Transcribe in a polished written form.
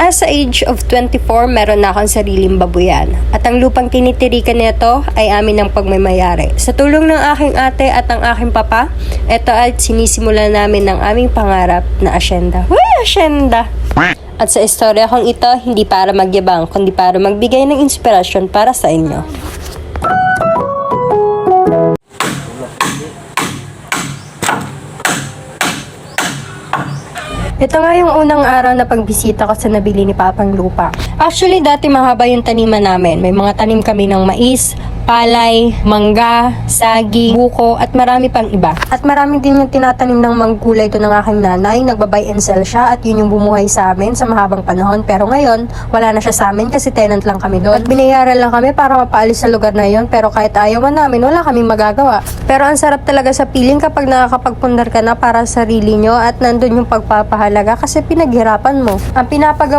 As sa age of 24, meron na akong sariling babuyan. At ang lupang tinitirikan nito ay amin ng pagmamayari. Sa tulong ng aking ate at ang aking papa, ito ay sinisimulan namin ng aming pangarap na asyenda. Uy, asyenda! At sa istorya kong ito, hindi para magyabang, kundi para magbigay ng inspirasyon para sa inyo. Ito nga yung unang araw na pagbisita ko sa nabili ni Papang lupa. Actually, dati mahaba yung taniman namin. May mga tanim kami ng mais, palay, mangga, sagi, buko, at marami pang iba. At marami din yung tinatanim ng manggulay ito ng aking nanay. Nagbabay and sell siya at yun yung bumuhay sa amin sa mahabang panahon. Pero ngayon, wala na siya sa amin kasi tenant lang kami doon. At binayaran lang kami para mapaalis sa lugar na yun. Pero kahit ayawan namin, wala kaming magagawa. Pero ang sarap talaga sa feeling kapag nakakapagpundar ka na para sa sarili nyo at nandun yung pagpapahalaga kasi pinaghirapan mo. Ang pinapagawa